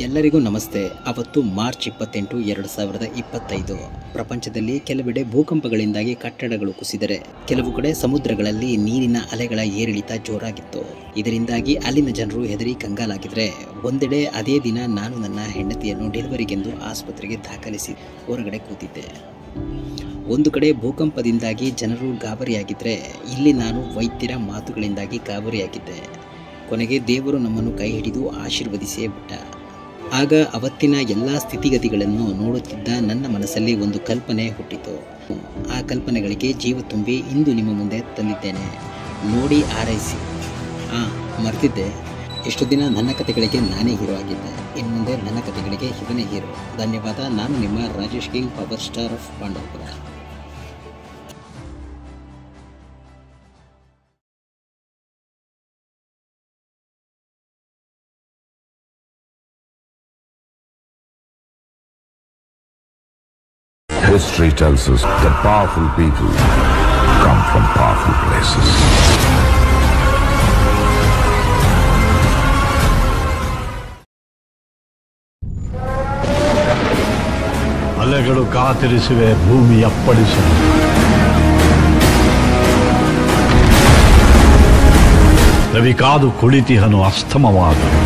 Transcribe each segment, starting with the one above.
ಎಲ್ಲರಿಗೂ ನಮಸ್ತೆ. ಅವತ್ತು ಮಾರ್ಚ್ 28, 2025 ಪ್ರಪಂಚದಲ್ಲಿ ಕೆಲವೆಡೆ ಭೂಕಂಪಗಳಿಂದಾಗಿ ಕಟ್ಟಡಗಳು ಕುಸಿದರೆ ಕೆಲವು ಕಡೆ ಸಮುದ್ರಗಳಲ್ಲಿ ನೀರಿನ ಅಲೆಗಳ ಏರಿಳಿತ ಜೋರಾಗಿತ್ತು. ಇದರಿಂದಾಗಿ ಅಲ್ಲಿನ ಜನರು ಹೆದರಿ ಕಂಗಾಲಾಗಿದ್ರೆ ಒಂದೆಡೆ ಅದೇ ದಿನ ನಾನು ನನ್ನ ಹೆಂಡತಿಯನ್ನು ಡೆಲಿವರಿಗೆಂದು ಆಸ್ಪತ್ರೆಗೆ ದಾಖಲಿಸಿ ಹೊರಗಡೆ ಕೂತಿದ್ದೆ. ಒಂದು ಕಡೆ ಭೂಕಂಪದಿಂದಾಗಿ ಜನರು ಗಾಬರಿಯಾಗಿದ್ದರೆ ಇಲ್ಲಿ ನಾನು ವೈದ್ಯರ ಮಾತುಗಳಿಂದಾಗಿ ಗಾಬರಿಯಾಗಿದ್ದೆ. ಕೊನೆಗೆ ದೇವರು ನಮ್ಮನ್ನು ಕೈ ಹಿಡಿದು ಆಶೀರ್ವದಿಸೇ ಬಿಟ್ಟ. ಆಗ ಅವತ್ತಿನ ಎಲ್ಲ ಸ್ಥಿತಿಗತಿಗಳನ್ನು ನೋಡುತ್ತಿದ್ದ ನನ್ನ ಮನಸ್ಸಲ್ಲಿ ಒಂದು ಕಲ್ಪನೆ ಹುಟ್ಟಿತು. ಆ ಕಲ್ಪನೆಗಳಿಗೆ ಜೀವ ತುಂಬಿ ಇಂದು ನಿಮ್ಮ ಮುಂದೆ ತಂದಿದ್ದೇನೆ. ನೋಡಿ ಆರೈಸಿ. ಮರ್ತಿದ್ದೆ, ಎಷ್ಟು ದಿನ ನನ್ನ ಕಥೆಗಳಿಗೆ ನಾನೇ ಹೀರೋ ಆಗಿದ್ದೆ. ಇನ್ನು ಮುಂದೆ ನನ್ನ ಕಥೆಗಳಿಗೆ ಇವನೇ ಹೀರೋ. ಧನ್ಯವಾದ. ನಾನು ನಿಮ್ಮ Rajesh king, power star of Pandavapura. History tells us that powerful people come from powerful places. ಅಲೆಗಳು ಕಾತರಿಸಿವೆ, ಭೂಮಿ ಅಪ್ಪಳಿಸಿವೆ. ರವಿ ಕಾದು ಕುಳಿತಿಹನು ಅಸ್ತಮವಾದನು.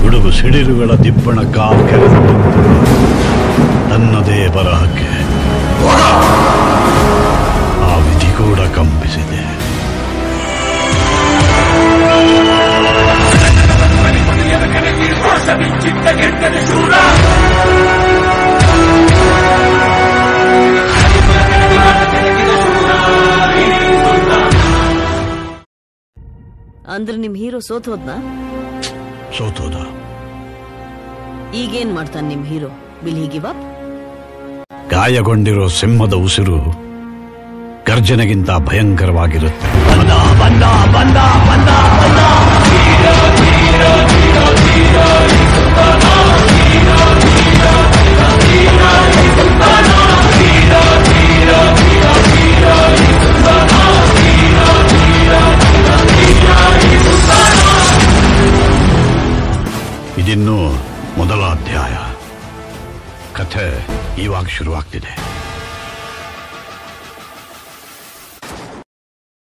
ಗುಡುಗು ಸಿಡಿಲುಗಳ ದಿಬ್ಬಣ ಕಾಲು ಕೆರೆದು ತನ್ನದೇ ಬರಹಕ್ಕೆ ಆ ವಿಧಿ ಕೂಡ ಕಂಪಿಸಿದೆ. ಅಂದ್ರೆ ನಿಮ್ ಹೀರೋ ಸೋತೋದ್ನಾ? ಸೋತೋದ. ಈಗೇನ್ ಮಾಡ್ತಾನೆ ನಿಮ್ ಹೀರೋ? Will he give up? ಗಾಯಗೊಂಡಿರೋ ಸಿಂಹದ ಉಸಿರು ಗರ್ಜನೆಗಿಂತ ಭಯಂಕರವಾಗಿರುತ್ತೆ. ಇದಿನ್ನೂ ಮೊದಲ ಅಧ್ಯಾಯ. ಕಥೆ ಇವಾಗ ಶುರುವಾಗ್ತಿದೆ.